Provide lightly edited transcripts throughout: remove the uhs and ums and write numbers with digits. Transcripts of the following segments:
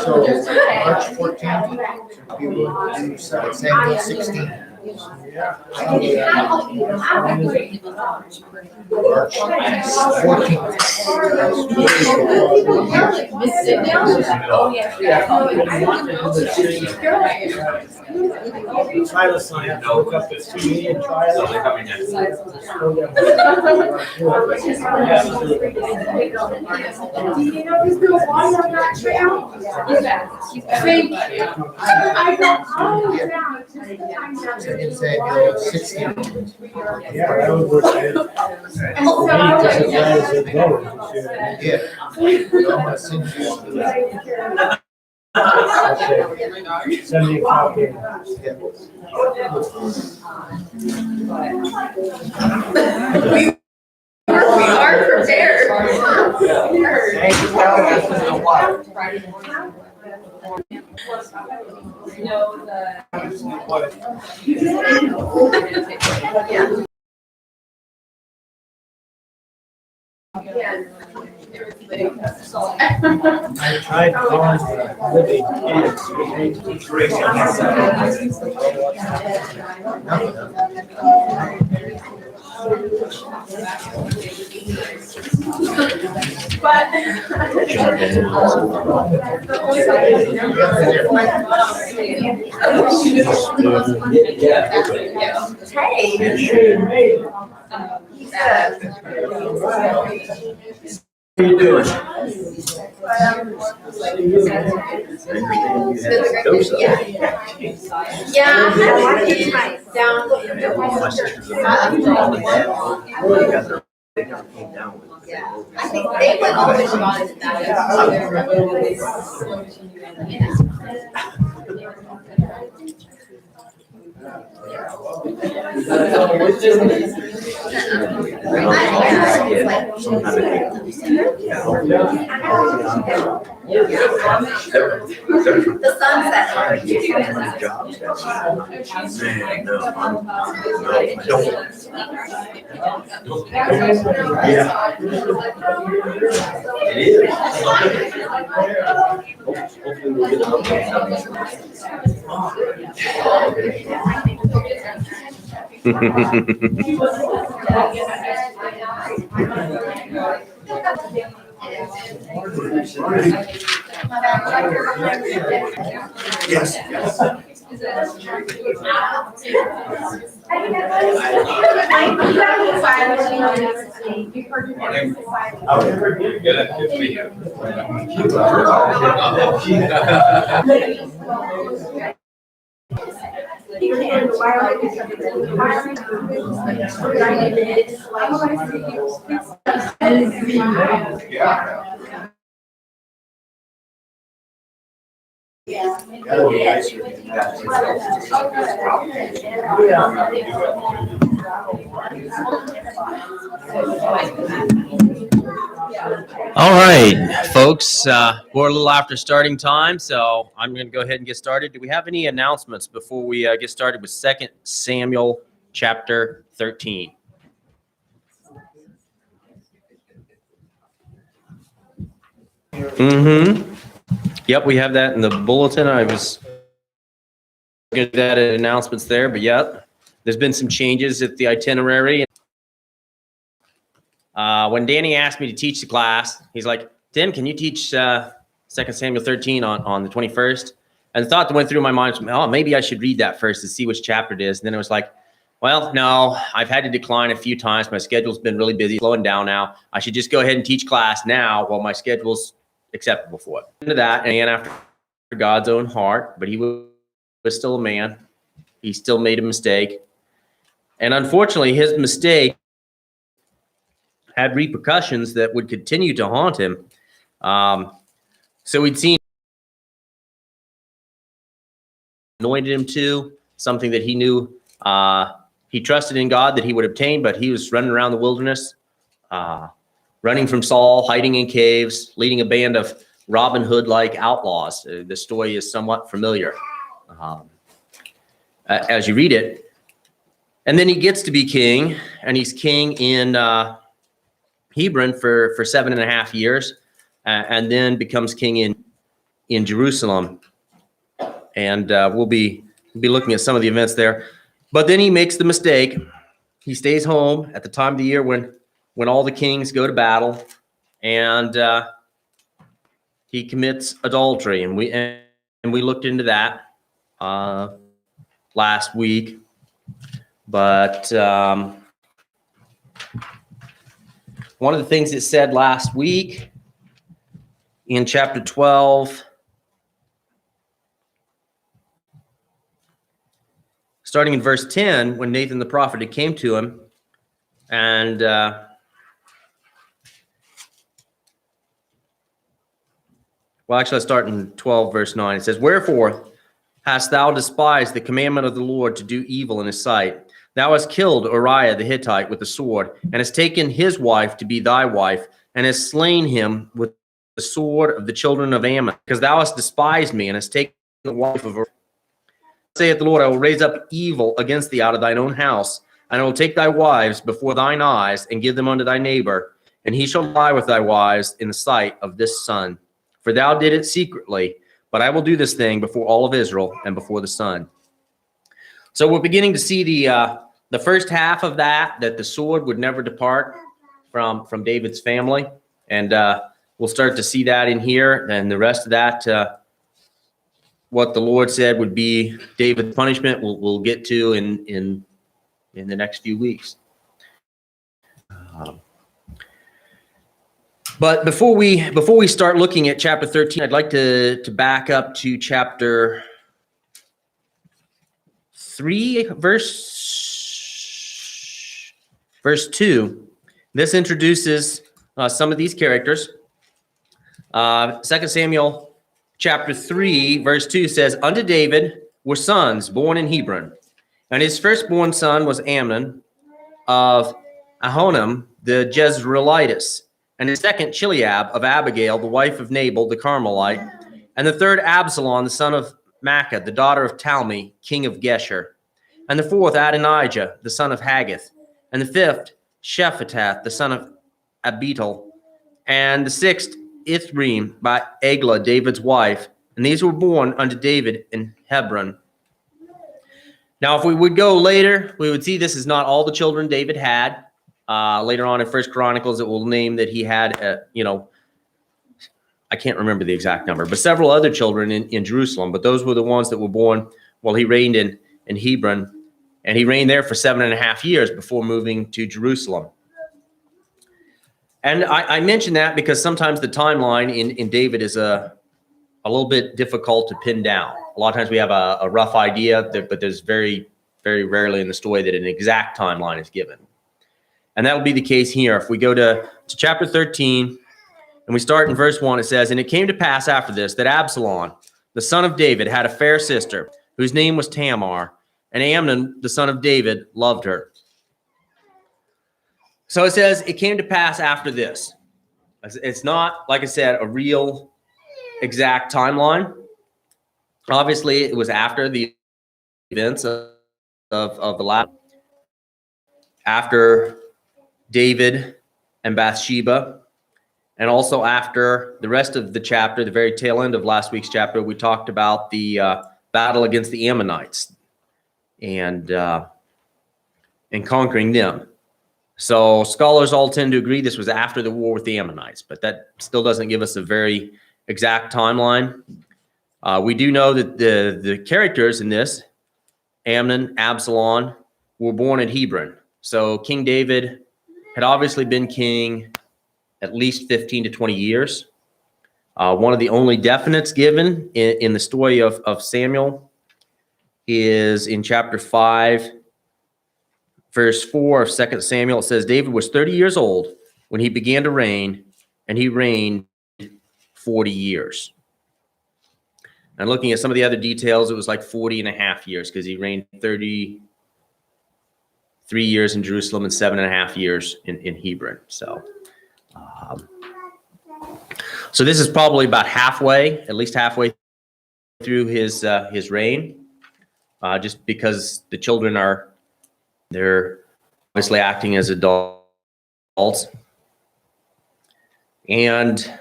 So March 14th, we will do Samuel 16. March 14th. Trial sign. Look up the 2 million trials. They're coming in. Do you know there's no water on that trail? Thank you. I don't, oh, yeah. Second Samuel 16. Yeah, that would work. And so I Just as was- bad as it goes. Yeah. I'm gonna send you. Okay. Send me a copy. We are prepared. I tried calling Libby. How you doing? Yeah, I wanted my down. I think they would always want it that. The sunset. It is. Hopefully we'll get Yes. All right, folks, we're a little after starting time, so I'm going to go ahead and get started. Do we have any announcements before we get started with 2 Samuel chapter 13? Yep, we have that in the bulletin. I was going to do that in announcements there, but yep, there's been some changes at the itinerary. When Danny asked me to teach the class, he's like, Tim, can you teach 2 Samuel 13 on the 21st? And the thought that went through my mind was, oh, maybe I should read that first to see which chapter it is. And then it was like, well, no, I've had to decline a few times. My schedule's been really busy, slowing down now. I should just go ahead and teach class now while my schedule's acceptable for it. Into that, and after God's own heart, but he was still a man. He still made a mistake. And unfortunately, his mistake had repercussions that would continue to haunt him. So we'd seen anointed him to something that he knew he trusted in God that he would obtain, but he was running around the wilderness, running from Saul, hiding in caves, leading a band of Robin Hood-like outlaws. The story is somewhat familiar as you read it. And then he gets to be king, and he's king in Hebron for 7.5 years, and then becomes king in in Jerusalem. And we'll be looking at some of the events there. But then he makes the mistake. He stays home at the time of the year when all the kings go to battle, and he commits adultery. And we looked into that last week. But one of the things it said last week in chapter 12, starting in verse 10, when Nathan the prophet had came to him, and well, actually, let's start in 12, verse 9. It says, "Wherefore hast thou despised the commandment of the Lord to do evil in his sight? Thou hast killed Uriah the Hittite with the sword, and hast taken his wife to be thy wife, and hast slain him with the sword of the children of Ammon, because thou hast despised me, and hast taken the wife of Uriah. Saith the Lord, I will raise up evil against thee out of thine own house, and I will take thy wives before thine eyes, and give them unto thy neighbor, and he shall lie with thy wives in the sight of this sun. For thou did it secretly, but I will do this thing before all of Israel and before the sun." So we're beginning to see the first half of that the sword would never depart from David's family. And we'll start to see that in here. And the rest of that, what the Lord said would be David's punishment, we'll get to in the next few weeks. But before we start looking at chapter 13, I'd like to back up to chapter 3, verse 2. This introduces some of these characters. 2 Samuel chapter 3, verse 2 says, "Unto David were sons born in Hebron, and his firstborn son was Amnon of Ahonim the Jezreelitess, and his second Chileab of Abigail, the wife of Nabal the Carmelite, and the third Absalom, the son of Maacah, the daughter of Talmi, king of Geshur, and the fourth Adonijah, the son of Haggith, and the fifth Shephatath, the son of Abital, and the sixth Ithream by Eglah, David's wife. And these were born unto David in Hebron." Now, if we would go later, we would see this is not all the children David had. Later on in First Chronicles, it will name that he had, I can't remember the exact number, but several other children in Jerusalem. But those were the ones that were born while he reigned in Hebron. And he reigned there for 7.5 years before moving to Jerusalem. And I mention that because sometimes the timeline in David is a little bit difficult to pin down. A lot of times we have a rough idea, but there's very, very rarely in the story that an exact timeline is given. And that will be the case here. If we go to chapter 13, and we start in verse 1, it says, "And it came to pass after this that Absalom, the son of David, had a fair sister, whose name was Tamar, and Amnon, the son of David, loved her." So it says, it came to pass after this. It's not, like I said, a real exact timeline. Obviously, it was after the events of the last, after David and Bathsheba, and also after the rest of the chapter, the very tail end of last week's chapter, we talked about the battle against the Ammonites and conquering them. So scholars all tend to agree this was after the war with the Ammonites, but that still doesn't give us a very exact timeline. We do know that the characters in this, Amnon, Absalom, were born at Hebron. So King David had obviously been king at least 15 to 20 years. One of the only definites given in the story of Samuel is in chapter 5, verse 4 of 2 Samuel. It says, "David was 30 years old when he began to reign, and he reigned 40 years. And looking at some of the other details, it was like 40.5 years because he reigned 33 years in Jerusalem and 7.5 years in Hebron. So this is probably about halfway, at least halfway through his reign, just because the children they're obviously acting as adults. And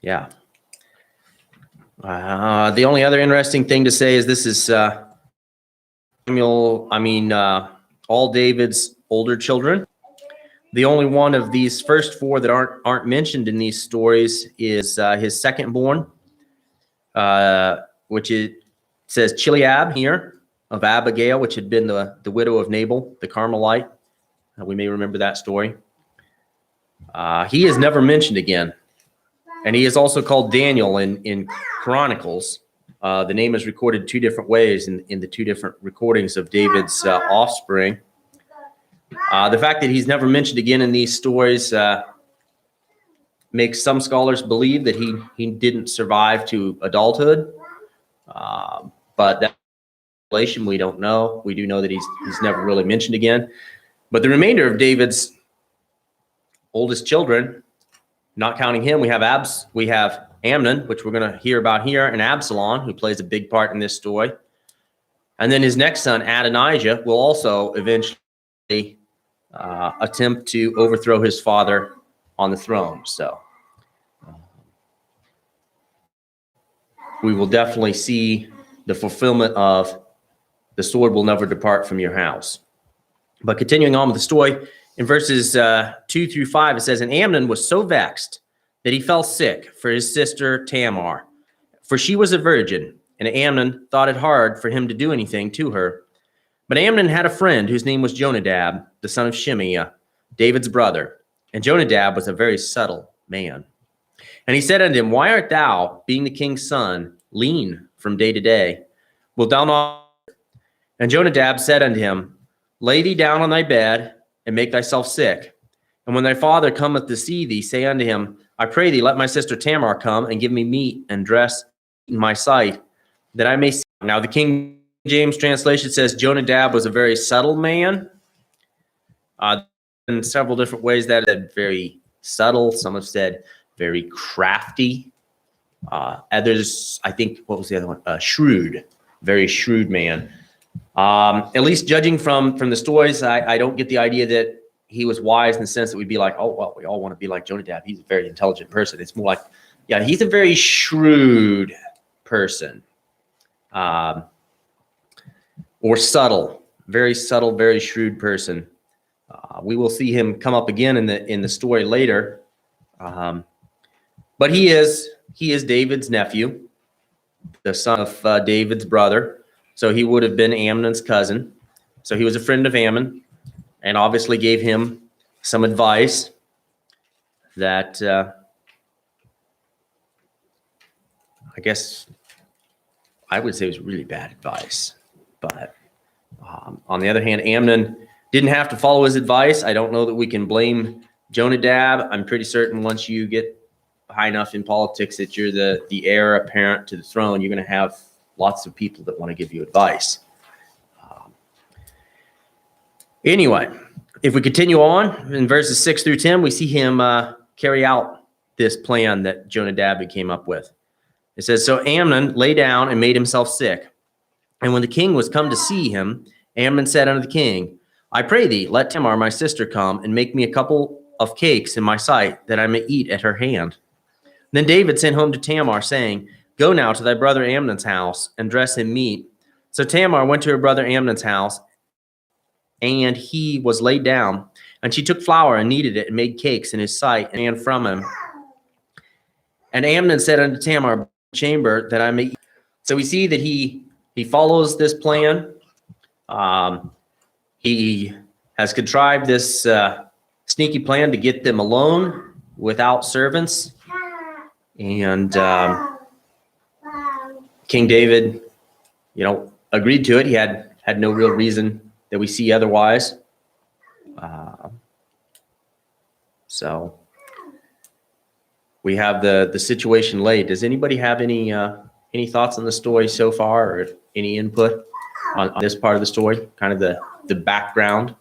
yeah. The only other interesting thing to say is this is all David's older children. The only one of these first four that aren't mentioned in these stories is his second born, which says Chileab here of Abigail, which had been the widow of Nabal, the Carmelite. We may remember that story. He is never mentioned again. And he is also called Daniel in Chronicles. The name is recorded two different ways in the two different recordings of David's offspring. The fact that he's never mentioned again in these stories makes some scholars believe that he didn't survive to adulthood. But that relation we don't know. We do know that he's never really mentioned again. But the remainder of David's oldest children, not counting him, we have Amnon, which we're going to hear about here, and Absalom, who plays a big part in this story. And then his next son, Adonijah, will also eventually attempt to overthrow his father on the throne. So we will definitely see the fulfillment of the sword will never depart from your house. But continuing on with the story, in verses 2 through 5, it says, and Amnon was so vexed that he fell sick for his sister Tamar, for she was a virgin, and Amnon thought it hard for him to do anything to her. But Amnon had a friend whose name was Jonadab, the son of Shimeah, David's brother. And Jonadab was a very subtle man. And he said unto him, why art thou, being the king's son, lean from day to day? Wilt thou not? And Jonadab said unto him, lay thee down on thy bed, and make thyself sick. And when thy father cometh to see thee, say unto him, I pray thee, let my sister Tamar come and give me meat and dress in my sight, that I may see. Now the King James translation says Jonadab was a very subtle man. In several different ways that is very subtle. Some have said very crafty. Others, I think, what was the other one? Shrewd, very shrewd man. At least judging from the stories, I don't get the idea that he was wise in the sense that we'd be like, oh, well, we all want to be like Jonadab. He's a very intelligent person. It's more like, yeah, he's a very shrewd person. Or subtle, very shrewd person. We will see him come up again in the story later. But he is David's nephew, the son of David's brother. So he would have been Amnon's cousin. So he was a friend of Ammon and obviously gave him some advice that I guess I would say was really bad advice. But on the other hand, Amnon didn't have to follow his advice. I don't know that we can blame Jonadab. I'm pretty certain once you get high enough in politics that you're the heir apparent to the throne, you're going to have lots of people that want to give you advice. Anyway, if we continue on in verses 6 through 10, we see him carry out this plan that Jonadab came up with. It says, so Amnon lay down and made himself sick. And when the king was come to see him, Amnon said unto the king, I pray thee, let Tamar my sister come and make me a couple of cakes in my sight, that I may eat at her hand. Then David sent home to Tamar, saying, go now to thy brother Amnon's house, and dress him meat. So Tamar went to her brother Amnon's house, and he was laid down. And she took flour and kneaded it, and made cakes in his sight, and ran from him. And Amnon said unto Tamar, chamber, that I may eat. So we see that he follows this plan. He has contrived this sneaky plan to get them alone without servants. And King David, agreed to it. He had no real reason that we see otherwise. So we have the situation laid. Does anybody have any thoughts on the story so far, or any input on this part of the story, kind of the background?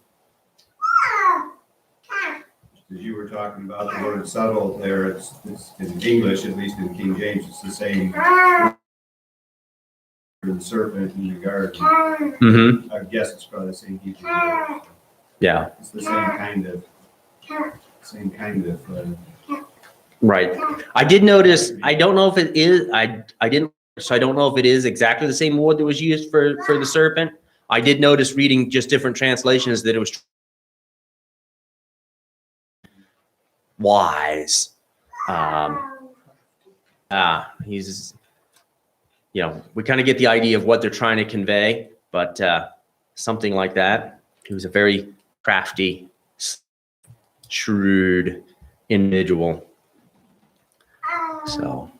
As you were talking about the word subtle there, it's in English, at least in King James, it's the same the serpent in the garden. Mm-hmm. I guess it's probably the same Hebrew. Yeah. It's the same kind of Right. I did notice, I don't know if it is, I didn't So I don't know if it is exactly the same wood that was used for the serpent. I did notice reading just different translations that it was wise. He's, we kind of get the idea of what they're trying to convey, but something like that. He was a very crafty, shrewd individual. So,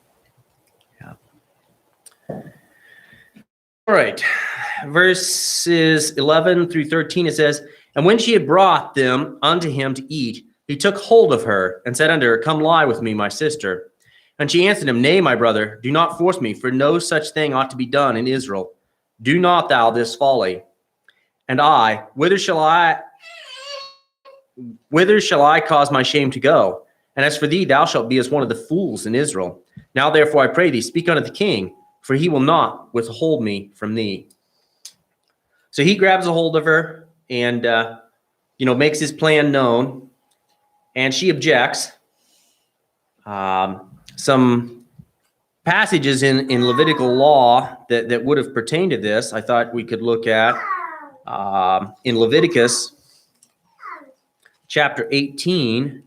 yeah. All right. Verses 11 through 13, it says, "And when she had brought them unto him to eat, he took hold of her and said unto her, Come lie with me, my sister. And she answered him, Nay, my brother, do not force me, for no such thing ought to be done in Israel. Do not thou this folly. And I, whither shall I cause my shame to go? And as for thee, thou shalt be as one of the fools in Israel. Now therefore I pray thee, speak unto the king, for he will not withhold me from thee." So he grabs a hold of her and, makes his plan known. And she objects. Some passages in Levitical law that would have pertained to this, I thought we could look at in Leviticus chapter 18.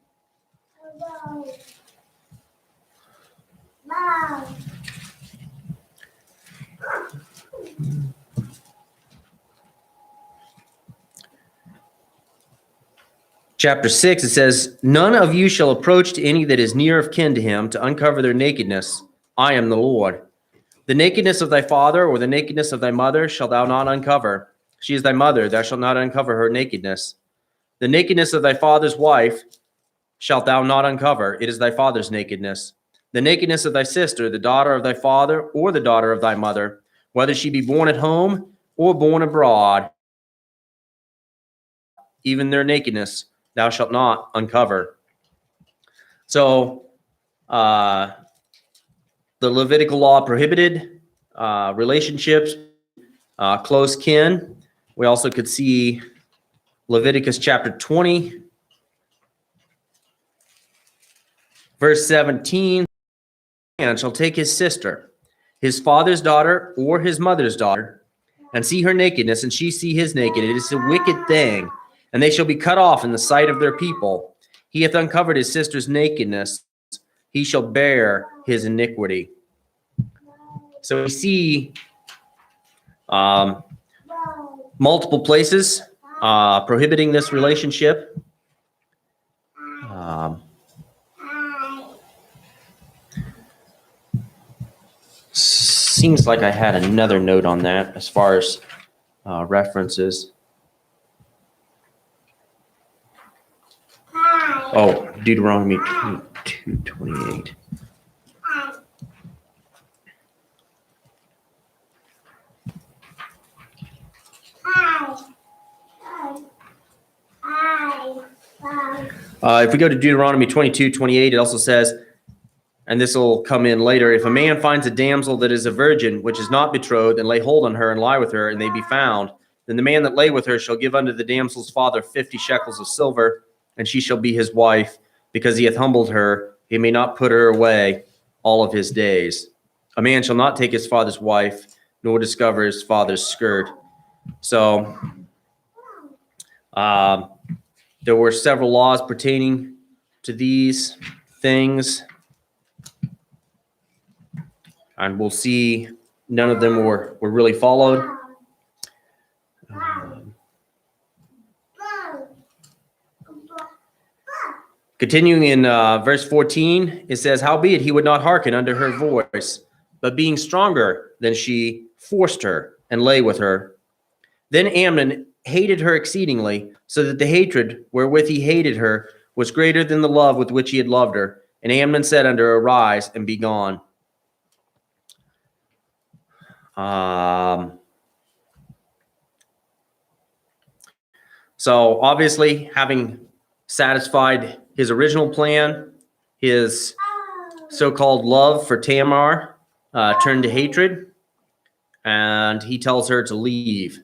Chapter 6, it says, "None of you shall approach to any that is near of kin to him to uncover their nakedness. I am the Lord. The nakedness of thy father or the nakedness of thy mother shalt thou not uncover. She is thy mother, thou shalt not uncover her nakedness. The nakedness of thy father's wife shalt thou not uncover. It is thy father's nakedness. The nakedness of thy sister, the daughter of thy father or the daughter of thy mother, whether she be born at home or born abroad, even their nakedness thou shalt not uncover." So the Levitical law prohibited relationships, close kin. We also could see Leviticus chapter 20, verse 17. "And shall take his sister, his father's daughter or his mother's daughter, and see her nakedness, and she see his naked. It is a wicked thing. And they shall be cut off in the sight of their people. He hath uncovered his sister's nakedness. He shall bear his iniquity." So we see multiple places prohibiting this relationship. Seems like I had another note on that as far as references. Oh, Deuteronomy 2:28. If we go to Deuteronomy 22:28, it also says, and this will come in later, "If a man finds a damsel that is a virgin, which is not betrothed, and lay hold on her and lie with her, and they be found, then the man that lay with her shall give unto the damsel's father 50 shekels of silver, and she shall be his wife, because he hath humbled her. He may not put her away all of his days. A man shall not take his father's wife, nor discover his father's skirt." So there were several laws pertaining to these things. And we'll see none of them were really followed. Continuing in verse 14, it says, "Howbeit he would not hearken unto her voice, but being stronger than she, forced her, and lay with her. Then Amnon hated her exceedingly, so that the hatred wherewith he hated her was greater than the love with which he had loved her. And Amnon said unto her, Arise and be gone." So obviously, having satisfied his original plan, his so-called love for Tamar turned to hatred, and he tells her to leave.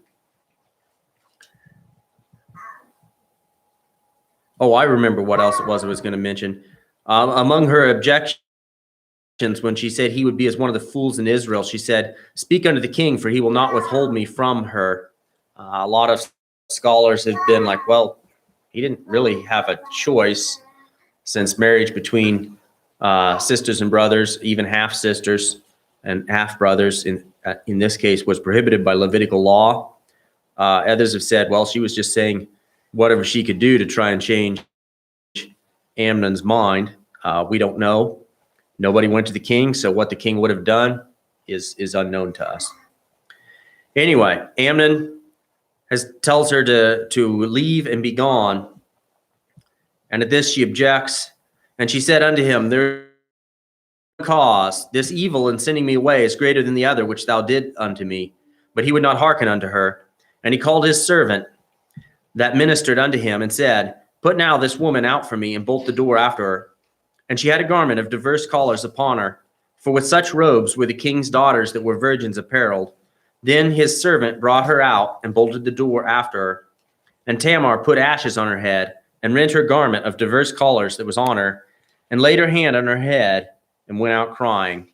Oh, I remember what else it was I was going to mention. Among her objections when she said he would be as one of the fools in Israel, she said, "Speak unto the king, for he will not withhold me from her." A lot of scholars have been like, well, he didn't really have a choice, since marriage between sisters and brothers, even half sisters and half brothers, in this case, was prohibited by Levitical law. Others have said, well, she was just saying whatever she could do to try and change Amnon's mind. We don't know. Nobody went to the king, so what the king would have done is unknown to us. Anyway, Amnon tells her to leave and be gone. And at this she objects, and she said unto him, "There is cause, this evil in sending me away is greater than the other which thou did unto me." But he would not hearken unto her. And he called his servant that ministered unto him, and said, "Put now this woman out from me, and bolt the door after her." And she had a garment of diverse colors upon her, for with such robes were the king's daughters that were virgins apparelled. Then his servant brought her out, and bolted the door after her. And Tamar put ashes on her head, and rent her garment of diverse colors that was on her, and laid her hand on her head, and went out crying.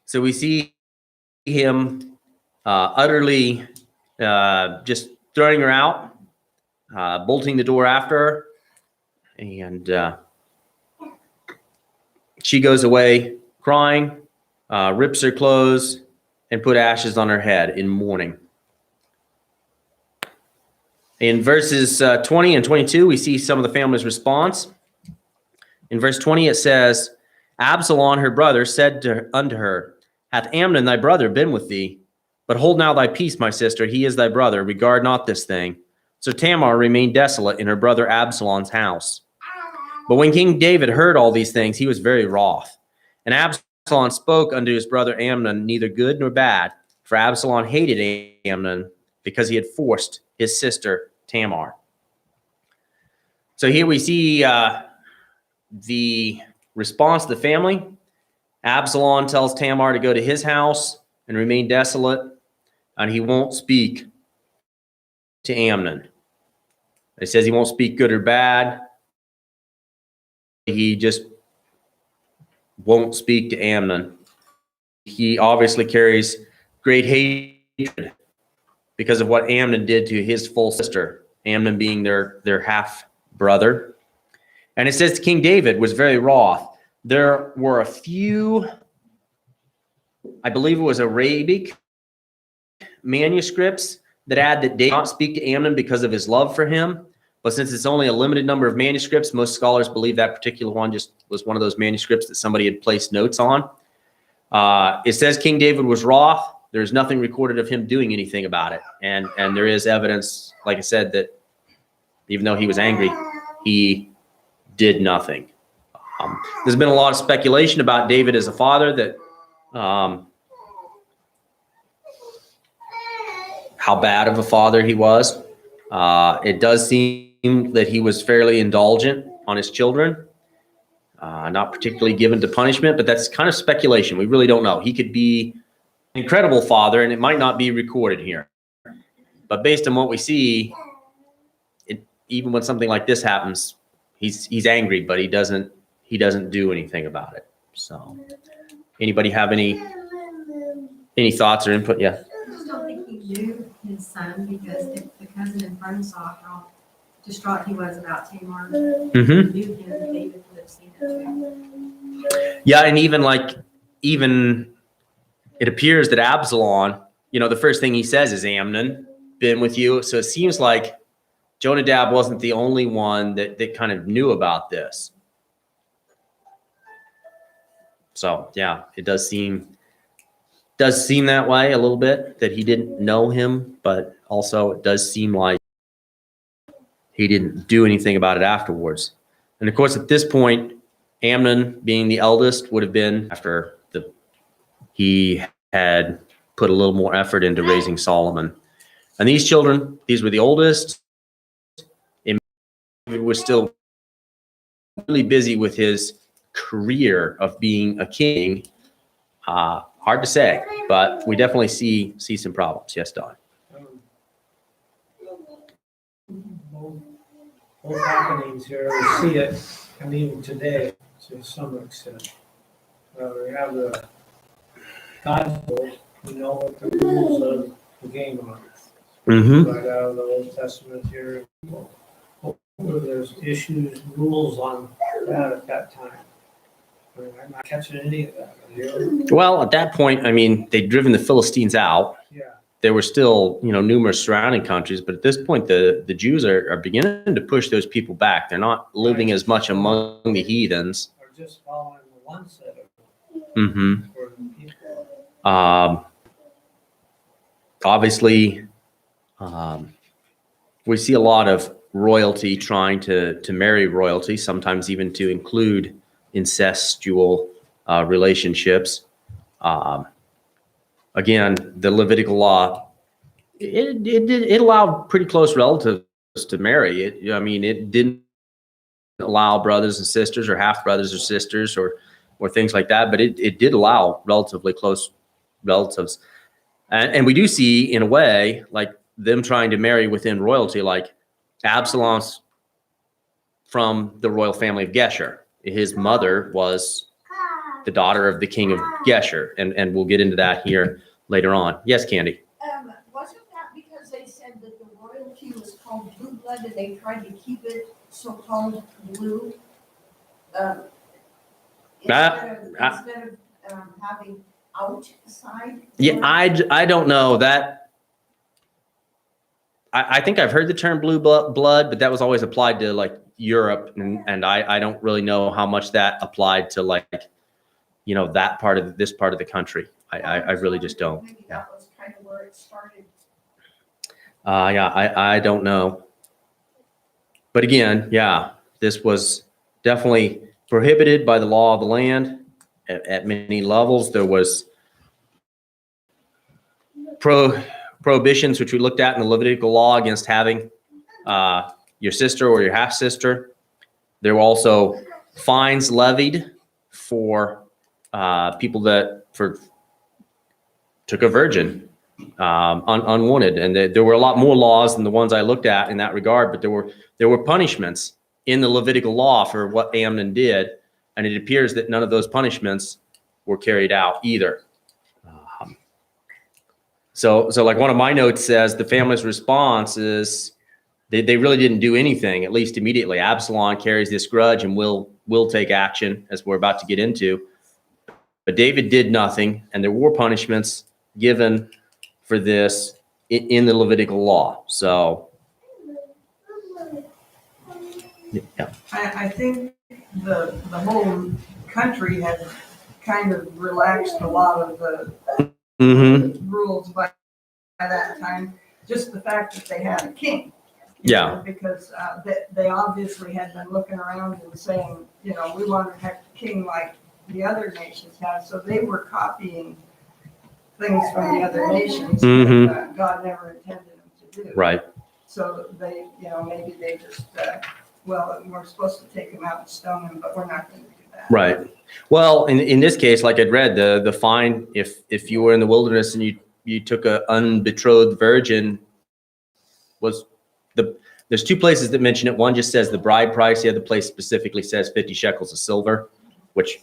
So we see him utterly just throwing her out, bolting the door after her, and she goes away crying, rips her clothes, and put ashes on her head in mourning. In verses 20 and 22, we see some of the family's response. In verse 20, it says, "Absalom, her brother, said unto her, Hath Amnon thy brother been with thee? But hold now thy peace, my sister, he is thy brother, regard not this thing." So Tamar remained desolate in her brother Absalom's house. But when King David heard all these things, he was very wroth. And Absalom spoke unto his brother Amnon neither good nor bad, for Absalom hated Amnon, because he had forced his sister Tamar. So here we see the response of the family. Absalom tells Tamar to go to his house and remain desolate, and he won't speak to Amnon. He says he won't speak good or bad. He just won't speak to Amnon. He obviously carries great hatred because of what Amnon did to his full sister, Amnon being their half brother. And it says King David was very wroth. There were a few, I believe it was Arabic manuscripts that add that David did not speak to Amnon because of his love for him. But since it's only a limited number of manuscripts, most scholars believe that particular one just was one of those manuscripts that somebody had placed notes on. It says King David was wroth. There's nothing recorded of him doing anything about it. And there is evidence, like I said, that even though he was angry, he did nothing. There's been a lot of speculation about David as a father, that how bad of a father he was. It does seem that he was fairly indulgent on his children, not particularly given to punishment, but that's kind of speculation. We really don't know. He could be an incredible father, and it might not be recorded here. But based on what we see, even when something like this happens, he's angry, but he doesn't do anything about it. So, anybody have any thoughts or input? Yeah. I just don't think he knew his son, because if the cousin in front saw how distraught he was about Tamar, Mm-hmm. knew him, David would have seen it too. Yeah, and even it appears that Absalom, the first thing he says is, "Amnon, been with you." So it seems like Jonadab wasn't the only one that kind of knew about this. So yeah, it does seem that way a little bit, that he didn't know him, but also it does seem like he didn't do anything about it afterwards. And of course, at this point, Amnon, being the eldest, would have been after he had put a little more effort into raising Solomon. And these children, these were the oldest. And David was still really busy with his career of being a king. Hard to say, but we definitely see some problems. Yes, Don. Both happenings here, we see it, today. to some extent. We have the gospel, we know what the rules of the game are. Mm-hmm. Right out of the Old Testament here. Whether there's issues, rules on that at that time. I mean, I'm not catching any of that. You know? Well, at that point, I mean, they'd driven the Philistines out. Yeah, There were still, numerous surrounding countries, but at this point, the Jews are beginning to push those people back. They're not living as much among the heathens. or just following the one set of Mm-hmm. for the people. Obviously, we see a lot of royalty trying to marry royalty, sometimes even to include incestual relationships. Again, the Levitical law, it allowed pretty close relatives to marry. It didn't allow brothers and sisters or half brothers or sisters or things like that, but it did allow relatively close relatives. And we do see, in a way, like them trying to marry within royalty, like Absalom's from the royal family of Geshur. His mother was the daughter of the king of Geshur, and we'll get into that here later on. Yes, Candy? Wasn't that because they said that the royalty was called blue blood and they tried to keep it so-called blue? Instead of having outside? Yeah, I don't know that. I think I've heard the term blue blood, but that was always applied to like Europe, and I don't really know how much that applied to like, that part of this part of the country. I really just don't. Maybe that was kind of where it started. Yeah, I don't know. But again, yeah, this was definitely prohibited by the law of the land at many levels. There was prohibitions, which we looked at in the Levitical law, against having your sister or your half sister. There were also fines levied for people that took a virgin unwanted, and there were a lot more laws than the ones I looked at in that regard. But there were punishments in the Levitical law for what Amnon did, and it appears that none of those punishments were carried out either. So like one of my notes says, the family's response is they really didn't do anything, at least immediately. Absalom carries this grudge and will take action, as we're about to get into. But David did nothing, and there were punishments given for this in the Levitical law. So, yeah. I think the whole country had kind of relaxed a lot of the Mm-hmm. rules by that time. Just the fact that they had a king. Yeah. Because they obviously had been looking around and saying, we want to have a king like the other nations have. So they were copying things from the other nations that God never intended them to do. Right. So they, maybe they just, we're supposed to take him out and stone him, but we're not going to do that. Right. Well, in this case, like I'd read, the fine, if you were in the wilderness and you took a unbetrothed virgin, was there's two places that mention it. One just says the bride price. The other place specifically says 50 shekels of silver, which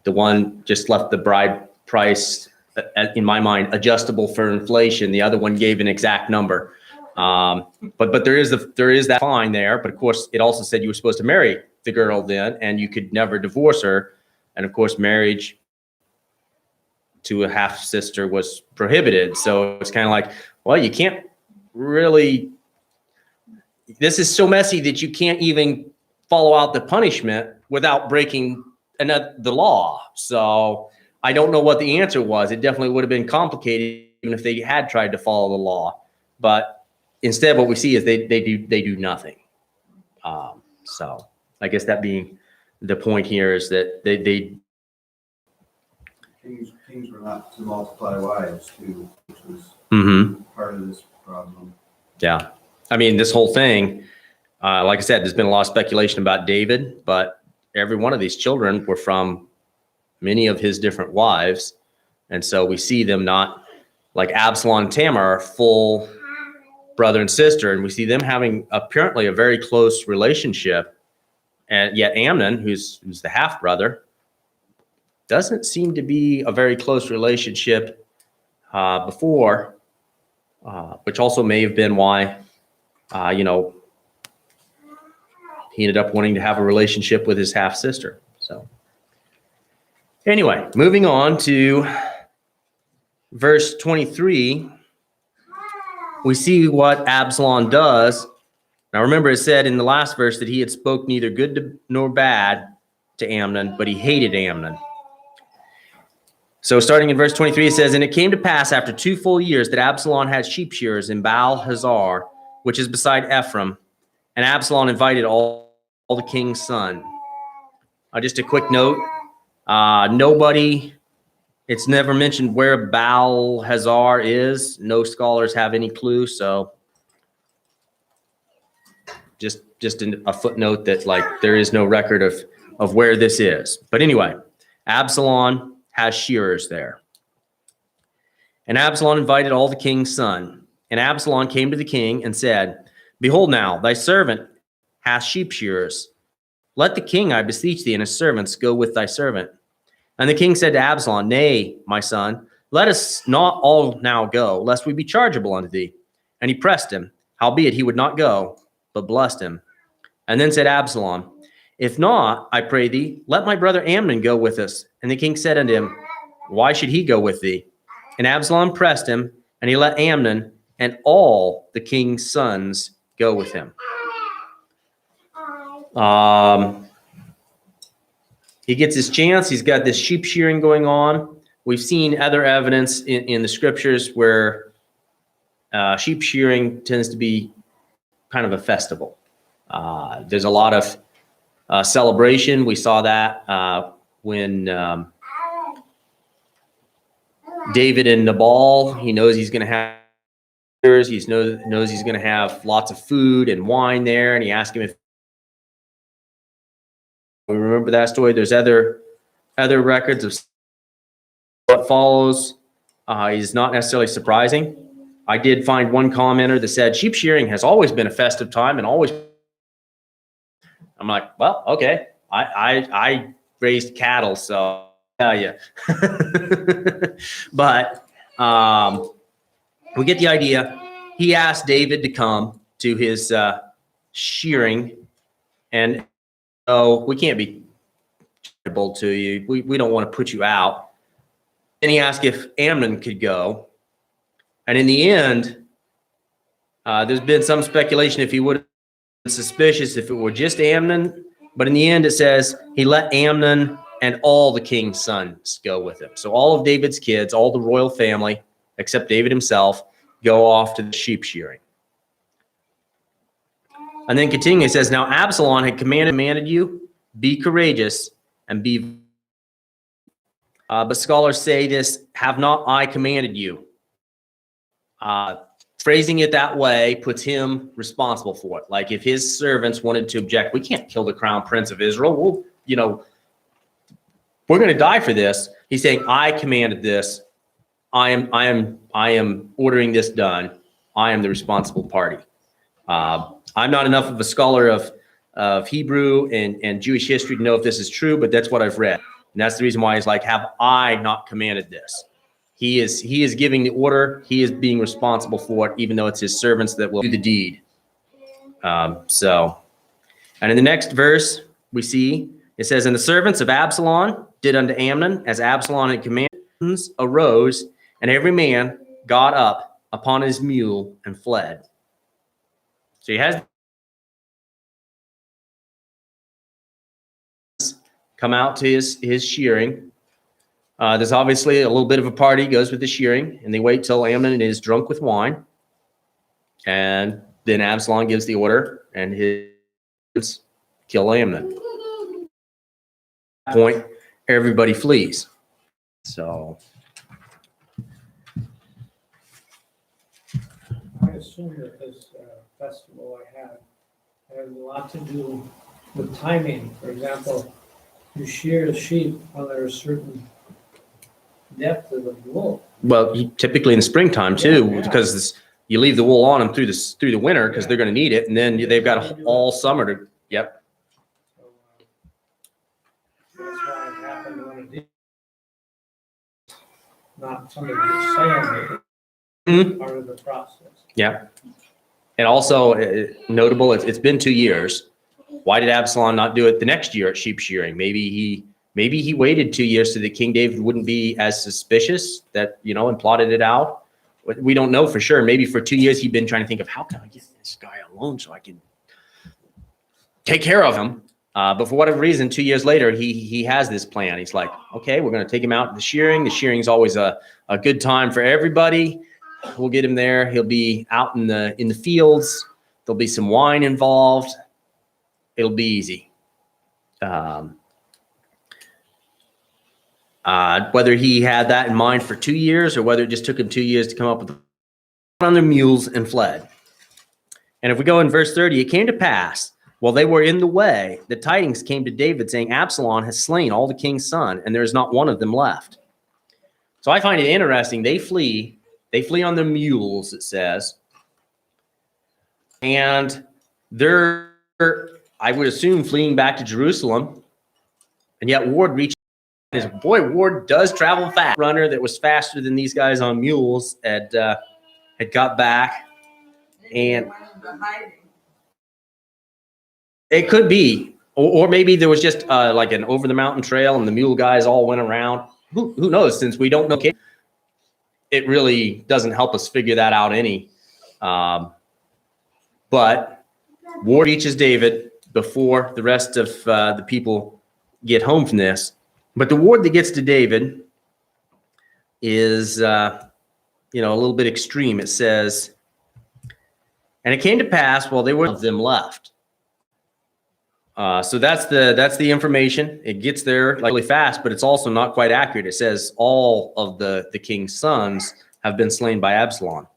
the one just left the bride price, in my mind, adjustable for inflation. The other one gave an exact number. But there is that fine there. But of course, it also said you were supposed to marry the girl then, and you could never divorce her. And of course, marriage to a half sister was prohibited. So it's kind of like, well, you can't really, this is so messy that you can't even follow out the punishment without breaking the law. So I don't know what the answer was. It definitely would have been complicated even if they had tried to follow the law. But instead, what we see is they do nothing. So I guess that being the point here is that they Kings were not to multiply wives too, which was part of this problem. Yeah. I mean, this whole thing, like I said, there's been a lot of speculation about David, but every one of these children were from many of his different wives. And so we see them not like Absalom and Tamar are full brother and sister. And we see them having apparently a very close relationship And yet Amnon, who's the half brother, doesn't seem to be a very close relationship before, which also may have been why, he ended up wanting to have a relationship with his half sister. So anyway, moving on to verse 23, we see what Absalom does. Now remember, it said in the last verse that he had spoke neither good nor bad to Amnon, but he hated Amnon. So starting in verse 23, it says, and it came to pass after 2 full years that Absalom had sheep shearers in Baal Hazor, which is beside Ephraim, and Absalom invited all the king's son. Just a quick note, it's never mentioned where Baal Hazor is. No scholars have any clue, so just a footnote that there is no record of where this is. But anyway, Absalom has shearers there. And Absalom invited all the king's son. And Absalom came to the king and said, behold now, thy servant hath sheep shearers. Let the king, I beseech thee, and his servants go with thy servant. And the king said to Absalom, nay, my son, let us not all now go, lest we be chargeable unto thee. And he pressed him, howbeit he would not go, but blessed him. And then said Absalom, if not, I pray thee, let my brother Amnon go with us. And the king said unto him, why should he go with thee? And Absalom pressed him, and he let Amnon and all the king's sons go with him. He gets his chance. He's got this sheep shearing going on. We've seen other evidence in the scriptures where sheep shearing tends to be kind of a festival. There's a lot of celebration. We saw that when David and Nabal, he knows he's going to have knows he's going to have lots of food and wine there, and he asked him if we remember that story. There's other records of what follows. Is not necessarily surprising. I did find one commenter that said sheep shearing has always been a festive time and always. I'm like, well, okay. I raised cattle, so I'll tell you. But we get the idea. He asked David to come to his shearing, and we can't be charitable to you. We don't want to put you out. And he asked if Amnon could go. And in the end, there's been some speculation if he would have been suspicious if it were just Amnon. But in the end, it says he let Amnon and all the king's sons go with him. So all of David's kids, all the royal family, except David himself, go off to the sheep shearing. And then continuing, it says, now Absalom had commanded you, be courageous and be. But scholars say this, have not I commanded you? Phrasing it that way puts him responsible for it. Like if his servants wanted to object, we can't kill the crown prince of Israel. We're going to die for this. He's saying, I commanded this. I am ordering this done. I am the responsible party. I'm not enough of a scholar of Hebrew and Jewish history to know if this is true, but that's what I've read. And that's the reason why he's like, have I not commanded this? He is giving the order. He is being responsible for it, even though it's his servants that will do the deed. And in the next verse, we see, it says, and the servants of Absalom did unto Amnon as Absalom had commanded, arose, and every man got up upon his mule and fled. So he has come out to his shearing. There's obviously a little bit of a party goes with the shearing, and they wait till Amnon is drunk with wine. And then Absalom gives the order, and his kill Amnon. At that point, everybody flees. So I assume that this festival I had a lot to do with timing. For example, you shear the sheep when there's a certain depth of the wool. Well, typically in the springtime too, because you leave the wool on them through the winter because they're going to need it, and then they've got all summer to. Yep. So not somebody just saying Mhm. it, part of the process. Yeah. And also notable, it's been 2 years. Why did Absalom not do it the next year at sheep shearing? Maybe he waited 2 years so that King David wouldn't be as suspicious that, and plotted it out. We don't know for sure. Maybe for 2 years he'd been trying to think of how can I get this guy alone so I can take care of him. But for whatever reason, 2 years later, he has this plan. He's like, okay, we're going to take him out to the shearing. The shearing's always a good time for everybody. We'll get him there. He'll be out in the fields. There'll be some wine involved. It'll be easy. Whether he had that in mind for 2 years or whether it just took him 2 years to come up with on their mules and fled. And if we go in verse 30, it came to pass while they were in the way, the tidings came to David saying, Absalom has slain all the king's son, and there is not one of them left. So I find it interesting. They flee on their mules, it says. And they're, I would assume, fleeing back to Jerusalem. And yet Ward reached his boy. Ward does travel fast. Runner that was faster than these guys on mules had got back. And it could be, or maybe there was just like an over the mountain trail and the mule guys all went around. Who knows? Since we don't know, it really doesn't help us figure that out any. But Ward reaches David before the rest of the people get home from this. But the ward that gets to David is, a little bit extreme. It says, and it came to pass while they were of them left. So that's the information. It gets there really fast, but it's also not quite accurate. It says all of the king's sons have been slain by Absalom.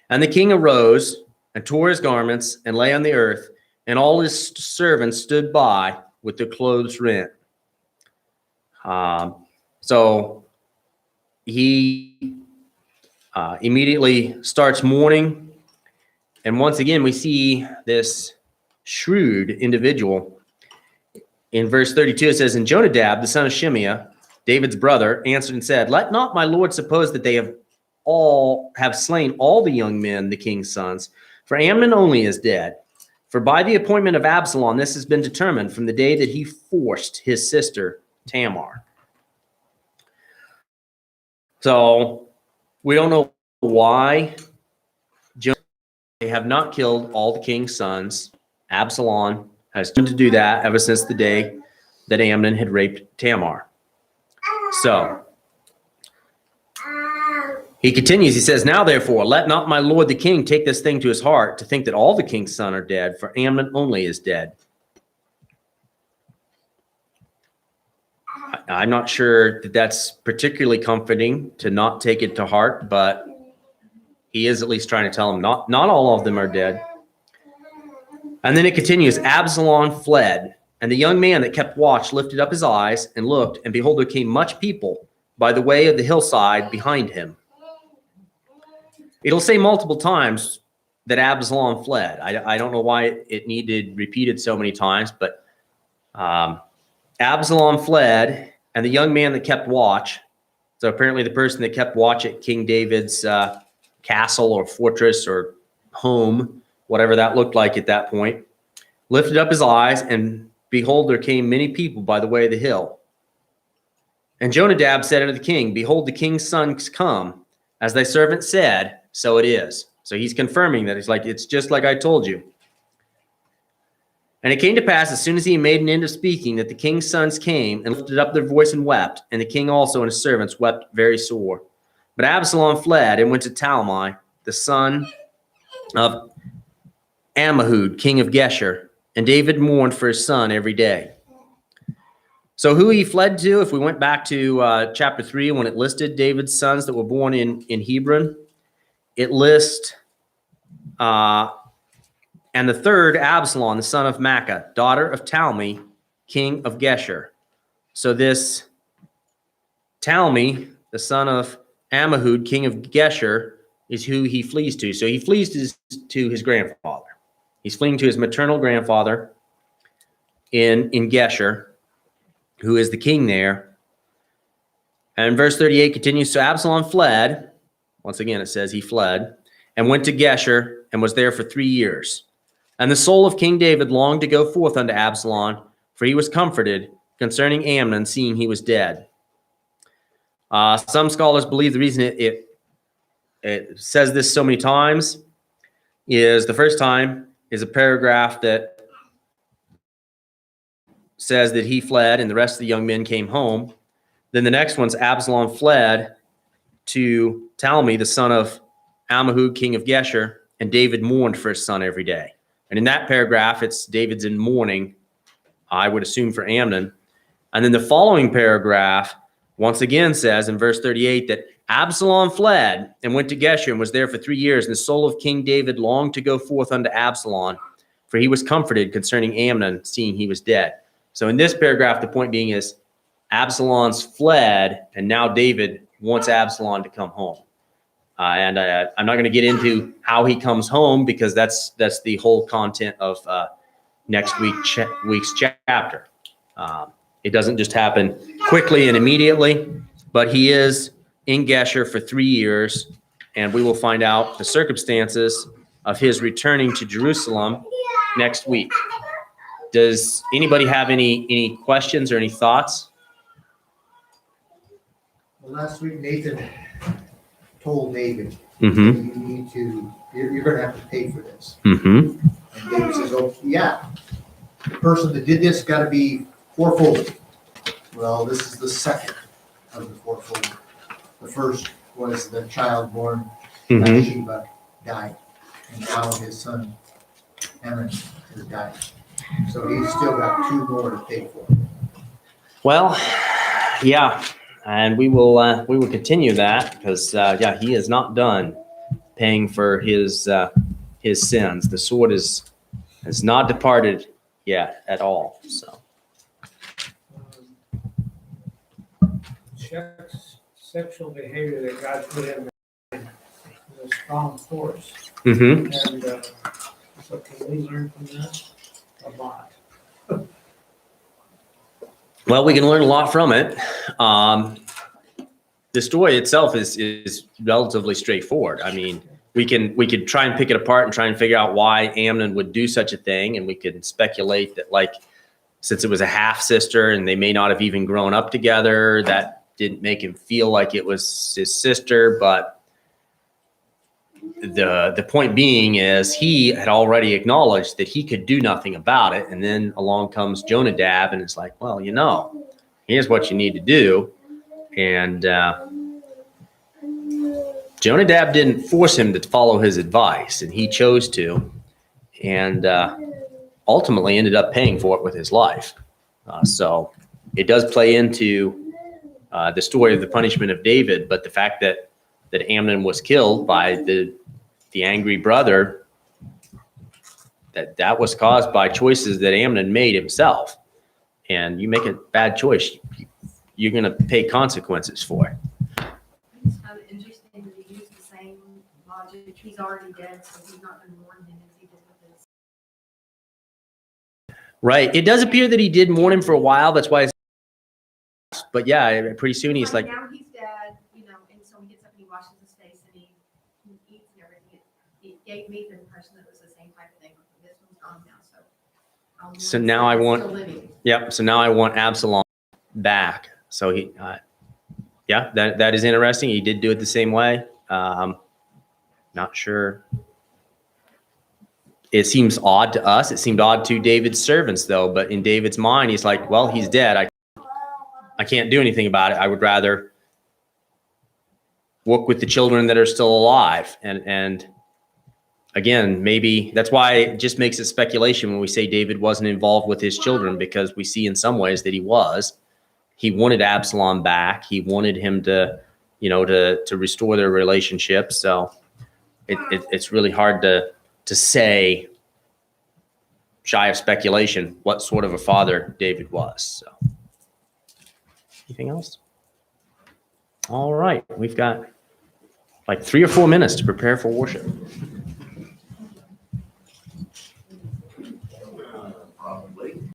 And the king arose and tore his garments and lay on the earth, and all his servants stood by with their clothes rent. So he immediately starts mourning. And once again, we see this shrewd individual. In verse 32, it says, and Jonadab, the son of Shimeah, David's brother, answered and said, let not my lord suppose that they have slain all the young men, the king's sons, for Amnon only is dead. For by the appointment of Absalom, this has been determined from the day that he forced his sister Tamar. So we don't know why they have not killed all the king's sons. Absalom has done to do that ever since the day that Amnon had raped Tamar. So he continues, he says, now therefore, let not my lord the king take this thing to his heart to think that all the king's sons are dead, for Amnon only is dead. I'm not sure that that's particularly comforting to not take it to heart, but he is at least trying to tell him not all of them are dead. And then it continues, Absalom fled, and the young man that kept watch lifted up his eyes and looked, and behold, there came much people by the way of the hillside behind him. It'll say multiple times that Absalom fled. I don't know why it needed repeated so many times, but Absalom fled, and the young man that kept watch, so apparently the person that kept watch at King David's castle or fortress or home, whatever that looked like at that point, lifted up his eyes, and behold, there came many people by the way of the hill. And Jonadab said unto the king, behold, the king's sons come, as thy servant said, so it is. So he's confirming that. He's like, it's just like I told you. And it came to pass, as soon as he made an end of speaking, that the king's sons came and lifted up their voice and wept, and the king also and his servants wept very sore. But Absalom fled and went to Talmai, the son of Ammihud, king of Geshur, and David mourned for his son every day. So who he fled to, if we went back to chapter 3, when it listed David's sons that were born in Hebron, it lists, and the third, Absalom, the son of Maacah, daughter of Talmi, king of Geshur. So this Talmi, the son of Ammihud, king of Geshur, is who he flees to. So he flees to his grandfather. He's fleeing to his maternal grandfather in Geshur, who is the king there. And verse 38 continues, so Absalom fled. Once again, it says he fled and went to Geshur and was there for 3 years. And the soul of King David longed to go forth unto Absalom, for he was comforted concerning Amnon, seeing he was dead. Some scholars believe the reason it says this so many times is the first time is a paragraph that says that he fled and the rest of the young men came home. Then the next one's Absalom fled to Talmi, the son of Ammihud, king of Geshur, and David mourned for his son every day. And in that paragraph, it's David's in mourning, I would assume, for Amnon. And then the following paragraph once again says in verse 38 that Absalom fled and went to Geshur and was there for 3 years. And the soul of King David longed to go forth unto Absalom, for he was comforted concerning Amnon, seeing he was dead. So in this paragraph, the point being is Absalom's fled, and now David wants Absalom to come home. And I'm not going to get into how he comes home because that's the whole content of next week's chapter. It doesn't just happen quickly and immediately, but he is in Geshur for 3 years, and we will find out the circumstances of his returning to Jerusalem next week. Does anybody have any questions or any thoughts? Well, last week Nathan told David, Mm-hmm. you're gonna have to pay for this. Mm-hmm. And David says, oh, yeah, the person that did this gotta be fourfold. Well, this is the second of the fourfold. The first was the child born Mm-hmm. Bathsheba died, and now his son Amnon has died. So he's still got 2 more to pay for. Well, yeah, and we will continue that because yeah, he is not done paying for his sins. The sword has not departed yet at all. So Chuck's sexual behavior that God put in is a strong force. mm-hmm. And so can we learn from that? A lot. Well, we can learn a lot from it. The story itself is relatively straightforward. I mean, we could try and pick it apart and try and figure out why Amnon would do such a thing, and we could speculate that, like, since it was a half sister and they may not have even grown up together, that didn't make him feel like it was his sister. But the point being is he had already acknowledged that he could do nothing about it. And then along comes Jonadab and it's like, well, here's what you need to do. And Jonadab didn't force him to follow his advice, and he chose to, and ultimately ended up paying for it with his life. So it does play into the story of the punishment of David, but the fact that Amnon was killed by the angry brother, that was caused by choices that Amnon made himself. And you make a bad choice, you're going to pay consequences for it. It's kind of interesting that he used the same logic. He's already dead, so he's not going to mourn him as he did with his. Right. It does appear that he did mourn him for a while. That's why but yeah, pretty soon he's like, Now he's dead, and so he gets up and he washes his face and he eats and everything. It gave me the impression that it was the same type of thing. This one's gone now, so. So now I want- Still living. yep. So now I want Absalom back. So he, yeah, that is interesting. He did do it the same way. Not sure. It seems odd to us. It seemed odd to David's servants, though. But in David's mind, he's like, well, he's dead. I can't do anything about it. I would rather work with the children that are still alive. And again, maybe that's why it just makes it speculation when we say David wasn't involved with his children, because we see in some ways that he was. He wanted Absalom back. He wanted him to, to restore their relationship. So it's really hard to say, shy of speculation, what sort of a father David was. So, anything else? All right, we've got like 3 or 4 minutes to prepare for worship.